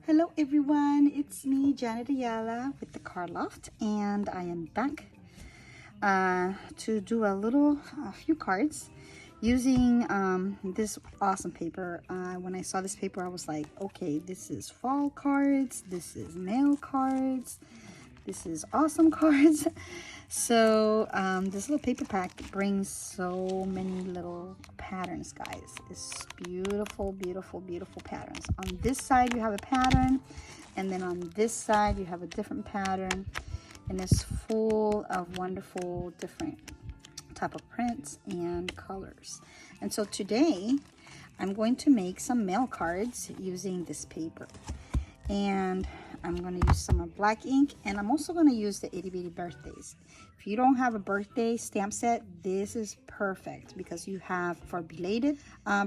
Hello everyone, it's me, Janet Ayala with the Card Loft, and I am back to do a few cards using this awesome paper. When I saw this paper, I was like, okay, this is fall cards, this is mail cards, this is awesome cards. So this little paper pack brings so many little patterns, guys. It's beautiful, beautiful, beautiful patterns. On this side you have a pattern, and then on this side you have a different pattern, and it's full of wonderful different type of prints and colors. And so today I'm going to make some mail cards using this paper, and I'm going to use some of black ink, and I'm also going to use the itty bitty birthdays. If you don't have a birthday stamp set, this is perfect because you have for belated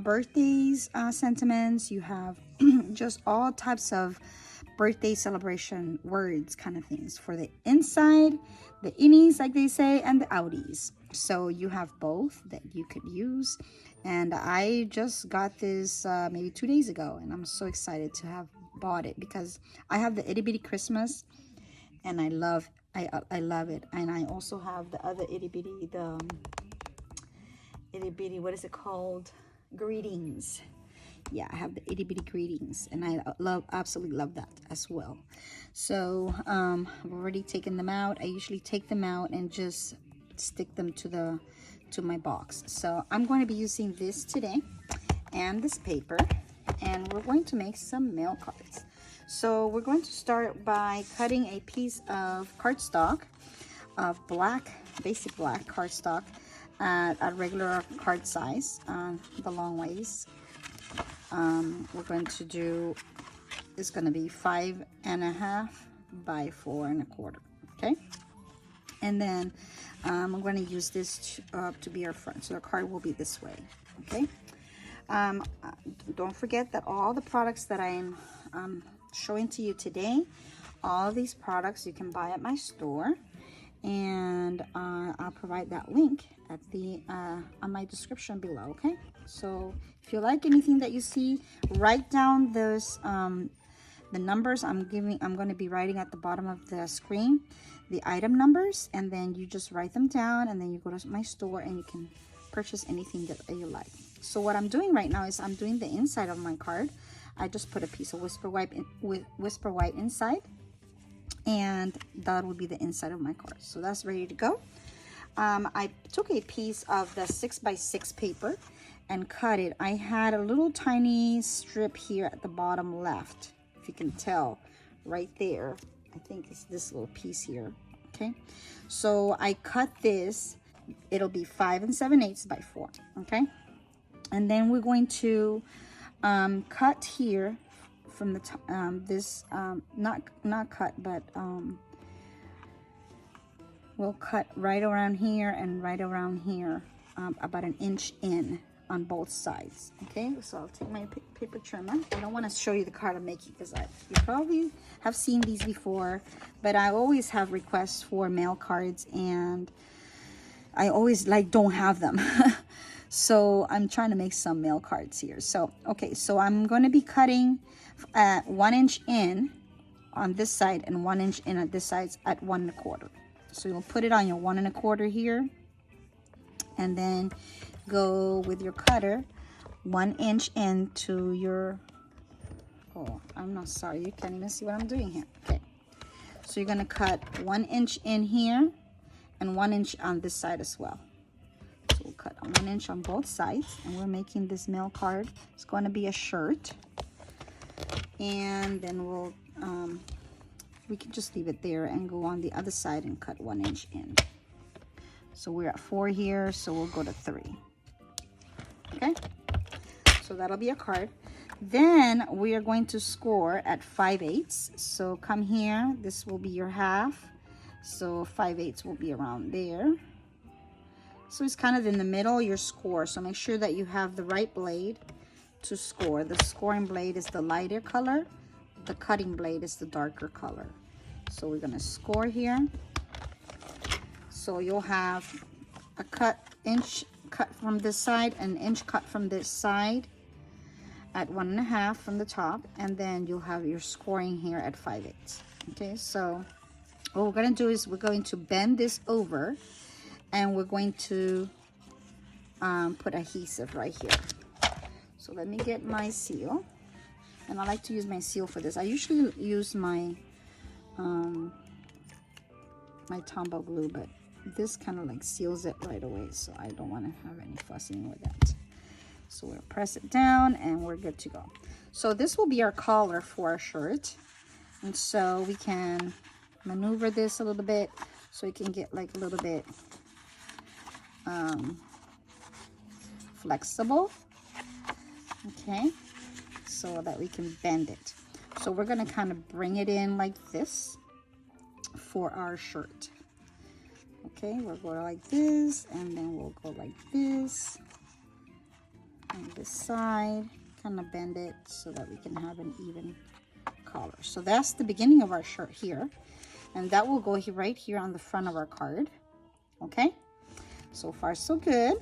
birthdays, sentiments, you have just all types of birthday celebration words kind of things for the inside, the innies like they say, and the outies. So you have both that you could use, and I just got this maybe 2 days ago, and I'm so excited to have bought it because I have the itty bitty Christmas, and I love it. And I also have the other itty bitty, what is it called, greetings. Yeah, I have the itty bitty greetings, and I absolutely love that as well. So I've already taken them out. I usually take them out and just stick them to my box. So I'm going to be using this today and this paper, and we're going to make some mail cards. So we're going to start by cutting a piece of cardstock of basic black cardstock at regular card size, the long ways. We're going to do, it's going to be 5.5 by 4 1/4. Okay, and then I'm going to use this to be our front, so the card will be this way. Okay. Don't forget that all the products that I'm showing to you today, all of these products you can buy at my store, and I'll provide that link at the on my description below. Okay, so if you like anything that you see, write down those the numbers I'm going to be writing at the bottom of the screen, the item numbers, and then you just write them down, and then you go to my store and you can purchase anything that you like. So what I'm doing right now is I'm doing the inside of my card. I just put a piece of Whisper White inside, and that will be the inside of my card. So that's ready to go. I took a piece of the 6x6 paper and cut it. I had a little tiny strip here at the bottom left, if you can tell right there. I think it's this little piece here. Okay, so I cut this. It'll be 5 7/8 by 4. Okay, and then we're going to cut here from the this not cut, but we'll cut right around here and right around here, about 1 inch in on both sides. Okay, so I'll take my paper trimmer. I don't want to show you the card I'm making because you probably have seen these before, but I always have requests for mail cards, and I always don't have them. So I'm trying to make some mail cards here. So okay, so I'm going to be cutting 1 inch in on this side and 1 inch in at this side at 1 1/4. So you'll put it on your 1 1/4 here, and then go with your cutter 1 inch into your, oh, I'm not sorry, you can't even see what I'm doing here. Okay, so you're going to cut 1 inch in here and 1 inch on this side as well. So we'll cut 1 inch on both sides, and we're making this mail card. It's going to be a shirt, and then we can just leave it there and go on the other side and cut 1 inch in. So we're at 4 here, so we'll go to 3. Okay, so that'll be a card. Then we are going to score at 5/8. So come here, this will be your half, so 5/8 will be around there. So it's kind of in the middle, your score. So make sure that you have the right blade to score. The scoring blade is the lighter color, the cutting blade is the darker color. So we're going to score here. So you'll have a inch cut from this side, an inch cut from this side, at 1.5 from the top, and then you'll have your scoring here at 5/8. Okay, so what we're going to do is we're going to bend this over, and we're going to put adhesive right here. So let me get my seal, and I like to use my seal for this. I usually use my my Tombow glue, but this kind of like seals it right away, so I don't want to have any fussing with that. So we'll press it down and we're good to go. So this will be our collar for our shirt, and so we can maneuver this a little bit so it can get like a little bit flexible, okay, so that we can bend it. So we're going to kind of bring it in like this for our shirt. Okay, we'll go like this, and then we'll go like this on this side, kind of bend it so that we can have an even collar. So that's the beginning of our shirt here, and that will go here, right here on the front of our card. Okay, so far so good.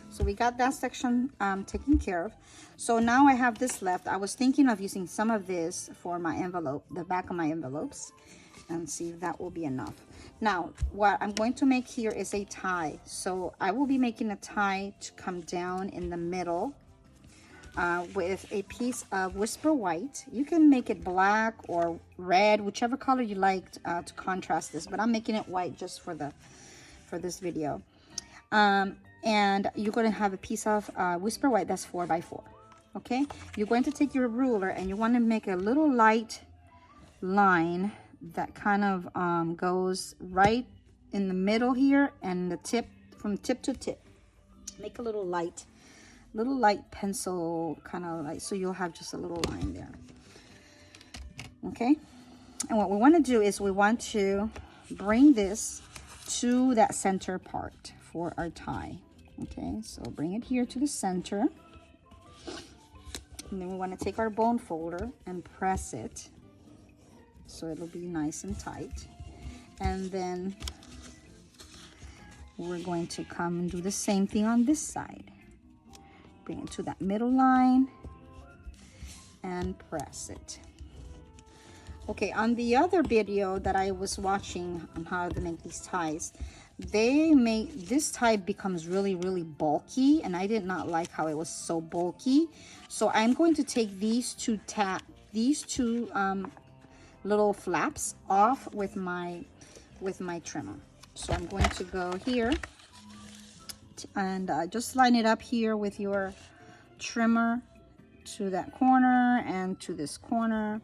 So we got that section taken care of. So now I have this left. I was thinking of using some of this for my envelope, the back of my envelopes, and see if that will be enough. Now, what I'm going to make here is a tie. So I will be making a tie to come down in the middle with a piece of Whisper White. You can make it black or red, whichever color you like to contrast this, but I'm making it white just for this video. And you're going to have a piece of Whisper White that's 4x4. Okay, you're going to take your ruler and you want to make a little light line that kind of goes right in the middle here, and the tip, from tip to tip. Make a little light pencil kind of like, so you'll have just a little line there. Okay, and what we want to do is we want to bring this to that center part for our tie. Okay, so bring it here to the center, and then we want to take our bone folder and press it so it'll be nice and tight. And then we're going to come and do the same thing on this side. Bring it to that middle line and press it. Okay, on the other video that I was watching on how to make these ties, this tie becomes really bulky, and I did not like how it was so bulky. So I'm going to take these two little flaps off with my trimmer. So I'm going to go here and just line it up here with your trimmer to that corner and to this corner,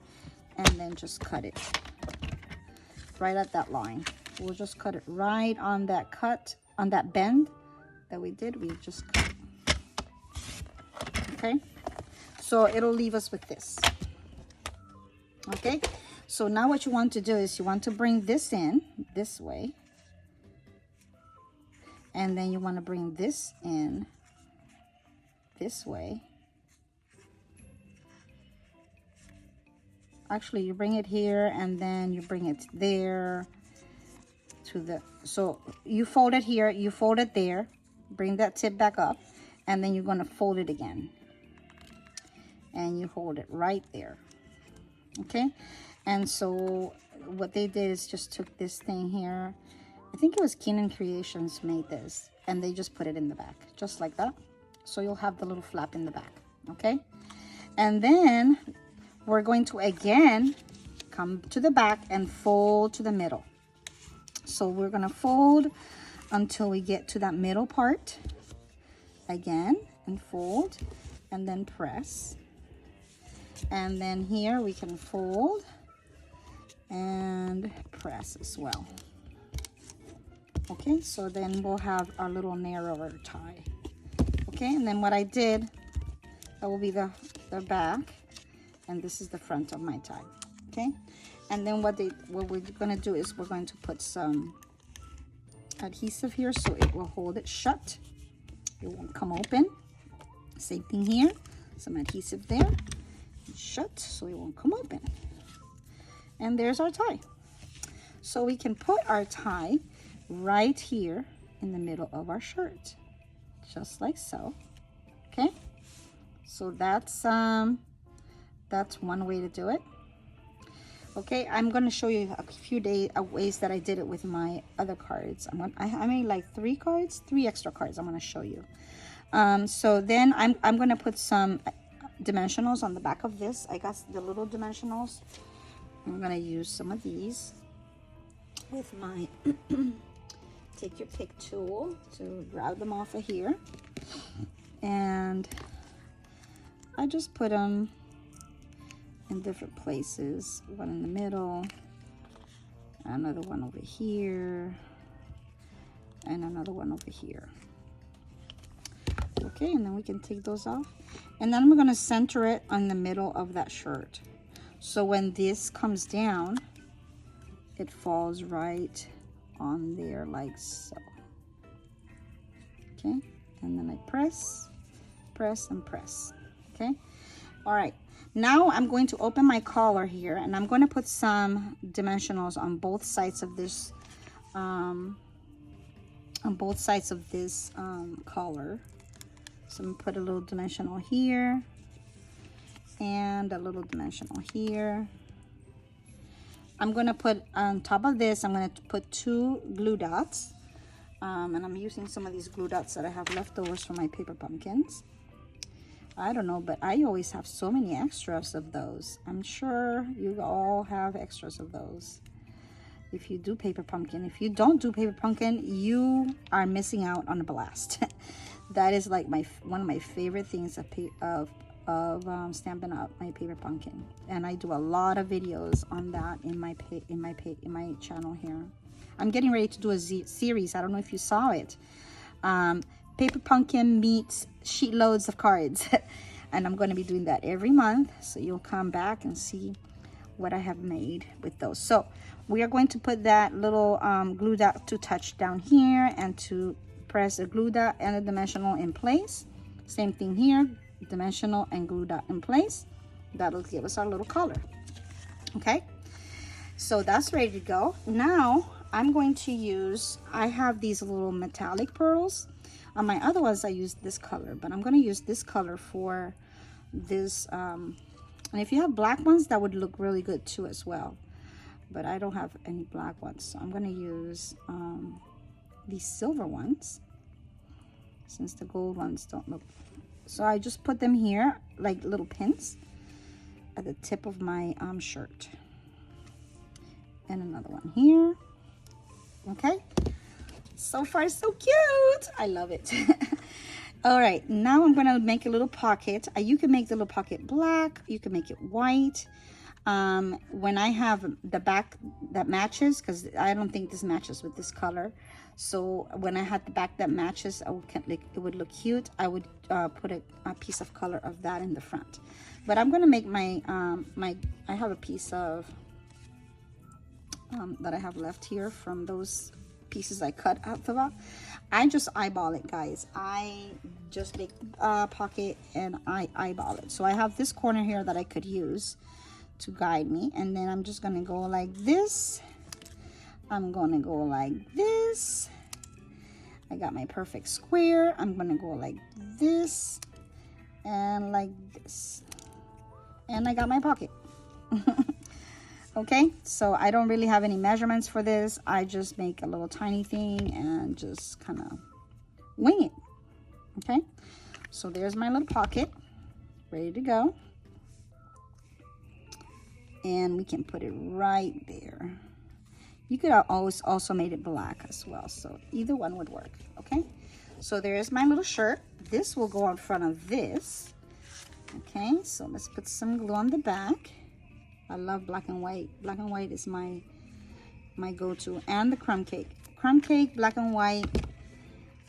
and then just cut it right at that line. We'll just cut it right on that cut, on that bend that we did. We just cut it. Okay, so it'll leave us with this. Okay, so now what you want to do is you want to bring this in this way, and then you want to bring this in this way. Actually, you bring it here and then you bring it there to the, so you fold it here, you fold it there, bring that tip back up, and then you're going to fold it again, and you hold it right there. Okay, and so what they did is just took this thing here, I think it was Keenan Creations made this, and they just put it in the back just like that, so you'll have the little flap in the back. Okay, and then we're going to again come to the back and fold to the middle. So we're going to fold until we get to that middle part again, and fold, and then press, and then here we can fold and press as well. Okay, so then we'll have our little narrower tie. Okay, and then what I did, that will be the back, and this is the front of my tie. Okay, and then what we're going to do is we're going to put some adhesive here so it will hold it shut, it won't come open. Same thing here, some adhesive there, shut so it won't come open. And there's our tie. So we can put our tie right here in the middle of our shirt, just like so. Okay, So that's one way to do it. Okay, I'm going to show you a few ways that I did it with my other cards. I made like 3 extra cards I'm going to show you. So then I'm going to put some dimensionals on the back of this. I got the little dimensionals. I'm going to use some of these with my take your pick tool to grab them off of here. And I just put them in different places. One in the middle, another one over here, and another one over here. Okay, and then we can take those off. And then we're going to center it on the middle of that shirt. So when this comes down, it falls right on there like so. Okay, and then I press, press, and press. Okay, all right. Now I'm going to open my collar here, and I'm going to put some dimensionals on both sides of this collar. So I'm going to put a little dimensional here and a little dimensional here. I'm going to put on top of this, I'm going to put 2 glue dots, and I'm using some of these glue dots that I have leftovers from my paper pumpkins. I don't know, but I always have so many extras of those. I'm sure you all have extras of those if you do paper pumpkin. If you don't do paper pumpkin, you are missing out on a blast. That is like one of my favorite things of Stampin' Up! My paper pumpkin, and I do a lot of videos on that in my channel here. I'm getting ready to do a series. I don't know if you saw it. Paper pumpkin meets sheet loads of cards. And I'm going to be doing that every month, so you'll come back and see what I have made with those. So we are going to put that little glue dot to touch down here, and to press the glue dot and the dimensional in place. Same thing here, dimensional and glue dot in place. That'll give us our little collar. Okay, so that's ready to go. Now I'm going to use, I have these little metallic pearls. On my other ones I used this color, but I'm going to use this color for this, and if you have black ones, that would look really good too as well, but I don't have any black ones, so I'm going to use these silver ones, since the gold ones don't look. So I just put them here like little pins at the tip of my shirt, and another one here. Okay, so far so cute. I love it. All right, now I'm gonna make a little pocket. You can make the little pocket black, you can make it white. When I have the back that matches, because I don't think this matches with this color, so when I had the back that matches, it would look cute. I would put a piece of color of that in the front. But I'm gonna make my I have a piece of that I have left here from those pieces I cut out the back. I just eyeball it, guys. I just make a pocket and I eyeball it. So I have this corner here that I could use to guide me, and then I'm just gonna go like this. I'm gonna go like this. I got my perfect square. I'm gonna go like this and like this, and I got my pocket. Okay, so I don't really have any measurements for this. I just make a little tiny thing and just kind of wing it. Okay, so there's my little pocket ready to go, and we can put it right there. You could always also made it black as well, so either one would work. Okay, so there's my little shirt. This will go in front of this. Okay, so let's put some glue on the back. I love black and white. Black and white is my go-to. And the crumb cake. Crumb cake, black and white,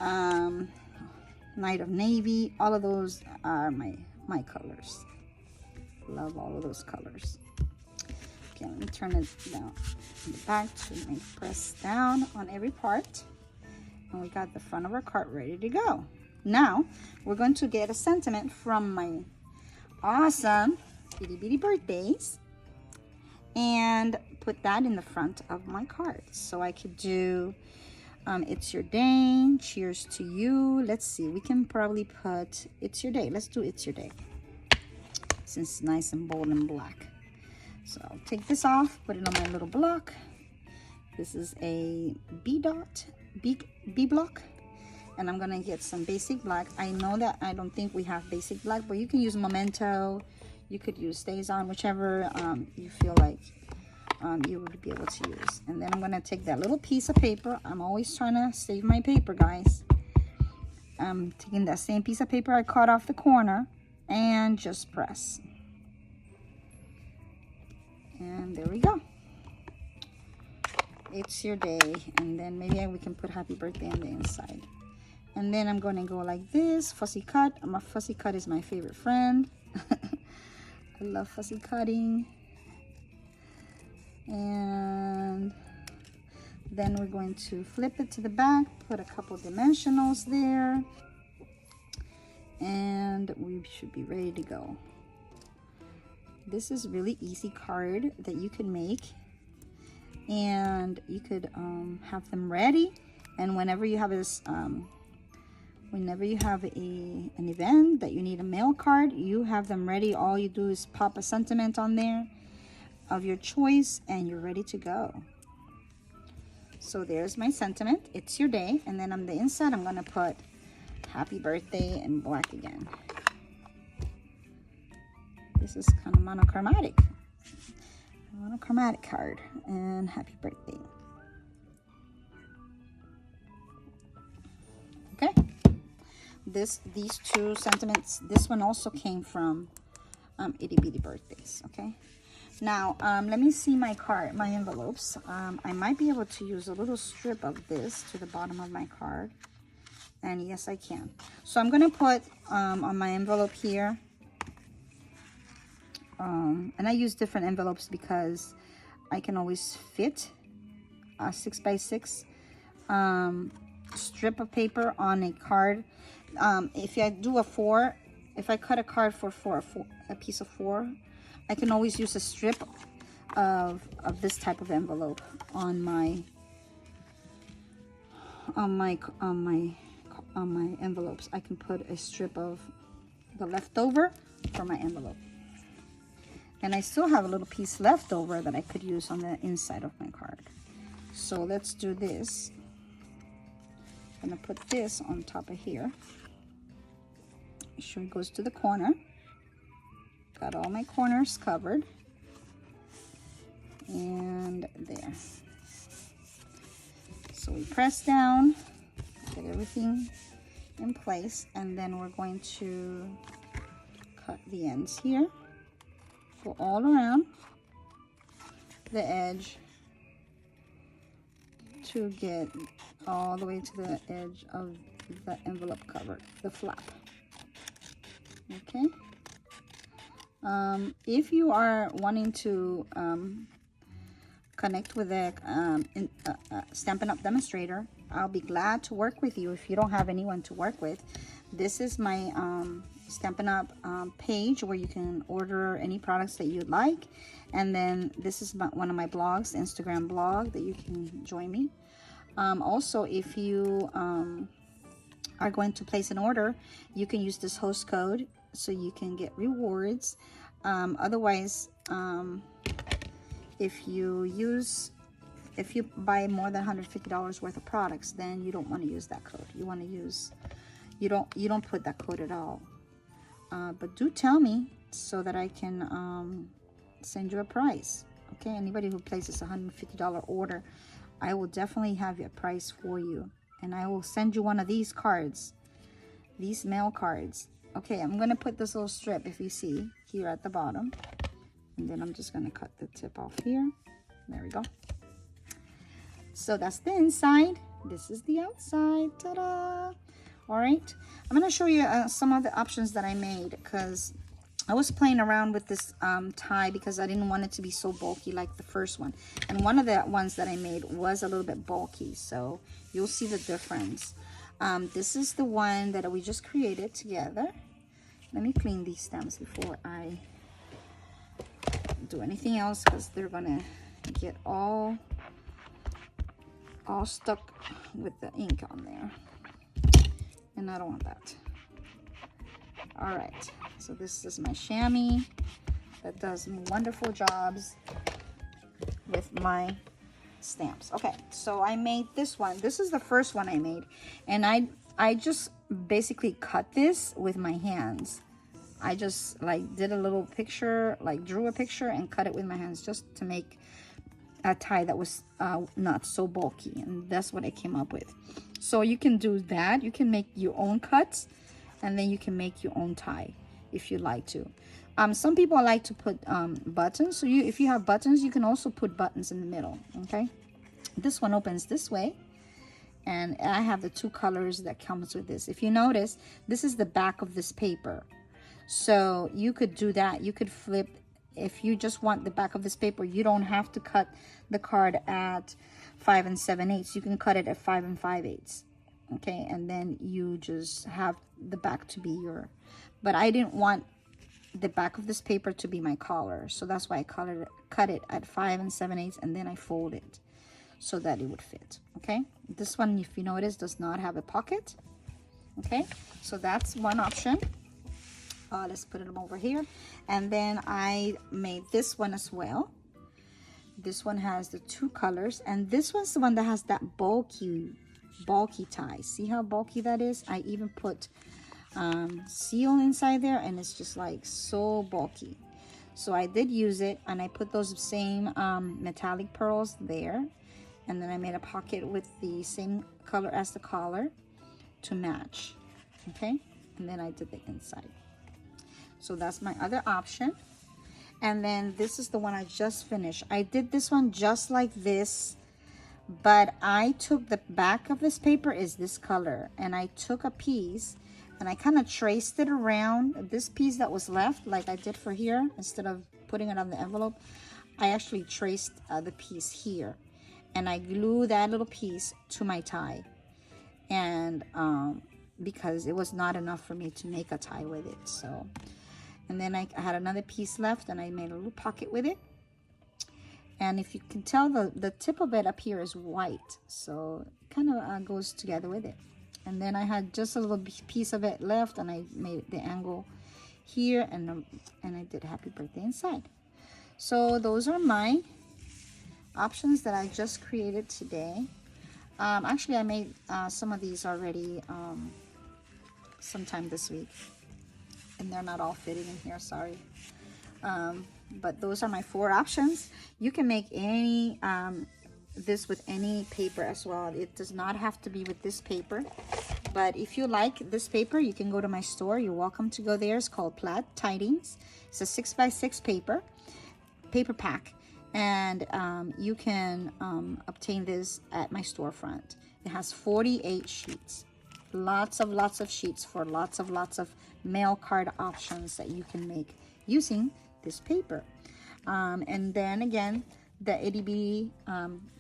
Night of Navy. All of those are my colors. Love all of those colors. Okay, let me turn it down in the back to make press down on every part. And we got the front of our card ready to go. Now, we're going to get a sentiment from my awesome itty bitty birthdays and put that in the front of my card. So I could do It's your day. Cheers to you. Let's see. We can probably put it's your day. Let's do it's your day, since it's nice and bold and black. So I'll take this off, put it on my little block. This is a B block, and I'm gonna get some basic black. I know that I don't think we have basic black, but you can use Memento, you could use Stays On, whichever you feel like you would be able to use. And then I'm gonna take that little piece of paper. I'm always trying to save my paper, guys. I'm taking that same piece of paper I cut off the corner and just press. And there we go. It's your day. And then maybe we can put happy birthday on the inside. And then I'm going to go like this, fussy cut. Fussy cut is my favorite friend. I love fussy cutting. And then we're going to flip it to the back, put a couple dimensionals there, and we should be ready to go. This is really easy card that you can make, and you could have them ready, and whenever you have this an event that you need a mail card, you have them ready. All you do is pop a sentiment on there of your choice and you're ready to go. So there's my sentiment, it's your day. And then on the inside I'm gonna put happy birthday in black again. This is kind of monochromatic card, and happy birthday. Okay, these two sentiments, this one also came from Itty Bitty Birthdays. Okay, now let me see my envelopes. I might be able to use a little strip of this to the bottom of my card, and yes I can. So I'm gonna put on my envelope here, and I use different envelopes because I can always fit a 6x6 strip of paper on a card. If I do if I cut a card for a piece of 4, I can always use a strip of this type of envelope on my envelopes. I can put a strip of the leftover for my envelope, and I still have a little piece left over that I could use on the inside of my card. So let's do this. I'm gonna put this on top of here. Make sure it goes to the corner. Got all my corners covered. And there. So we press down, get everything in place, and then we're going to cut the ends here. Go all around the edge to get all the way to the edge of the envelope cover, the flap. Okay. If you are wanting to connect with a Stampin' Up! Demonstrator, I'll be glad to work with you. If you don't have anyone to work with, this is my Stampin' Up! Page where you can order any products that you'd like. And then this is one of my blogs, the Instagram blog, that you can join me. Also, if you are going to place an order, you can use this host code so you can get rewards. Otherwise, if you buy more than $150 worth of products, then you don't want to use that code. You want to use, you don't put that code at all. But do tell me so that I can send you a price. Okay, anybody who places a $150 order, I will definitely have a price for you, and I will send you one of these cards, these mail cards. Okay, I'm gonna put this little strip, if you see here at the bottom, and then I'm just gonna cut the tip off here. There we go. So that's the inside. This is the outside. Ta-da! All right, I'm gonna show you some of the options that I made, because I was playing around with this tie because I didn't want it to be so bulky like the first one. And one of the ones that I made was a little bit bulky, so you'll see the difference. This is the one that we just created together. Let me clean these stems before I do anything else, because they're gonna get all all stuck with the ink on there, and I don't want that. All right, so this is my chamois that does wonderful jobs with my stamps. Okay, so I made this one. This is the first one I made, and I just basically cut this with my hands. I just like did a little picture, like drew a picture and cut it with my hands just to make a tie that was not so bulky, and that's what I came up with. So you can do that. You can make your own cuts, and then you can make your own tie if you like to. Some people like to put buttons, so if you have buttons, you can also put buttons in the middle. Okay, this one opens this way, and I have the two colors that comes with this. If you notice, this is the back of this paper, so you could do that. You could flip. If you just want the back of this paper, you don't have to cut the card at 5 7/8. You can cut it at 5 5/8. Okay, and then you just have the back to be your, but I didn't want the back of this paper to be my collar, so that's why I cut it at 5 7/8, and then I fold it so that it would fit. Okay, this one, if you notice, does not have a pocket. Okay, so that's one option. Let's put them over here. And then I made this one as well. This one has the two colors, and this one's the one that has that bulky tie. See how bulky that is? I even put seal inside there, and it's just like so bulky. So I did use it, and I put those same metallic pearls there, and then I made a pocket with the same color as the collar to match. Okay, and then I did the inside. So that's my other option. And then this is the one I just finished. I did this one just like this, but I took the back of this paper is this color, and I took a piece and I kind of traced it around this piece that was left, like I did for here. Instead of putting it on the envelope, I actually traced the piece here, and I glued that little piece to my tie. And because it was not enough for me to make a tie with it, so. And then I had another piece left, and I made a little pocket with it. And if you can tell, the tip of it up here is white, so it kind of goes together with it. And then I had just a little piece of it left, and I made the angle here, and I did happy birthday inside. So those are my options that I just created today. Actually, I made some of these already sometime this week, and they're not all fitting in here, sorry. But those are my 4 options. You can make any this with any paper as well. It does not have to be with this paper, but if you like this paper, you can go to my store. You're welcome to go there. It's called Plaid Tidings. It's a 6x6 paper pack, and you can obtain this at my storefront. It has 48 sheets. Lots of sheets for lots of mail card options that you can make using this paper. And then again, the itty-bitty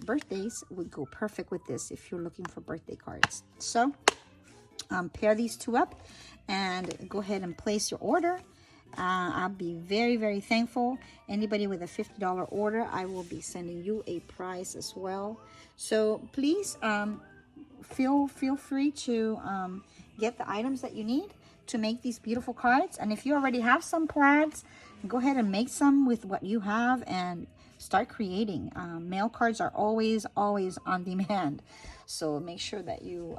birthdays would go perfect with this if you're looking for birthday cards. So pair these two up and go ahead and place your order. I'll be very thankful. Anybody with a $50 order, I will be sending you a prize as well. So please feel free to get the items that you need to make these beautiful cards. And if you already have some plaids, go ahead and make some with what you have and start creating. Mail cards are always on demand, so make sure that you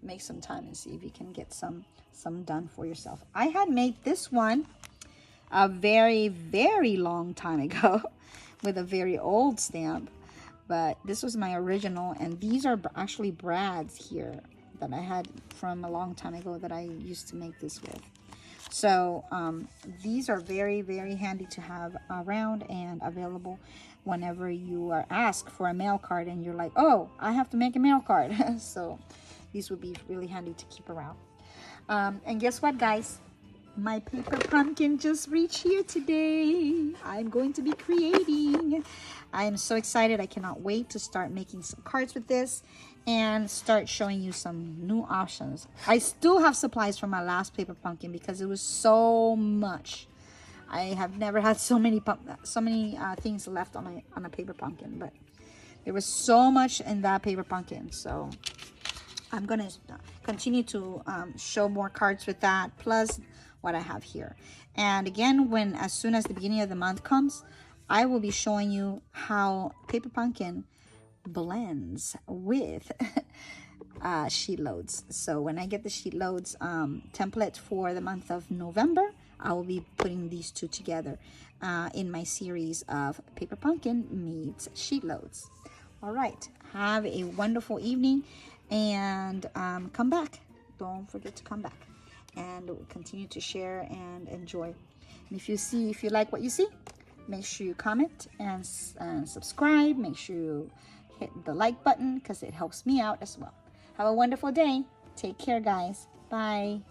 make some time and see if you can get some done for yourself. I had made this one a very long time ago with a very old stamp, but this was my original, and these are actually brads here that I had from a long time ago that I used to make this with. So these are very handy to have around and available whenever you are asked for a mail card and you're like, oh, I have to make a mail card. So these would be really handy to keep around. And guess what, guys? My paper pumpkin just reached here today. I'm going to be creating. I am so excited. I cannot wait to start making some cards with this and start showing you some new options. I still have supplies from my last paper pumpkin because it was so much. I have never had so many things left on a paper pumpkin, but There was so much in that paper pumpkin. So I'm gonna continue to show more cards with that, plus what I have here. And again, as soon as the beginning of the month comes, I will be showing you how paper pumpkin blends with sheet loads. So when I get the sheet loads template for the month of November, I will be putting these two together in my series of paper pumpkin meets sheet loads. All right, have a wonderful evening, and come back. Don't forget to come back and continue to share and enjoy. And if you like what you see, make sure you comment and subscribe. Make sure you hit the like button because it helps me out as well. Have a wonderful day. Take care, guys. Bye.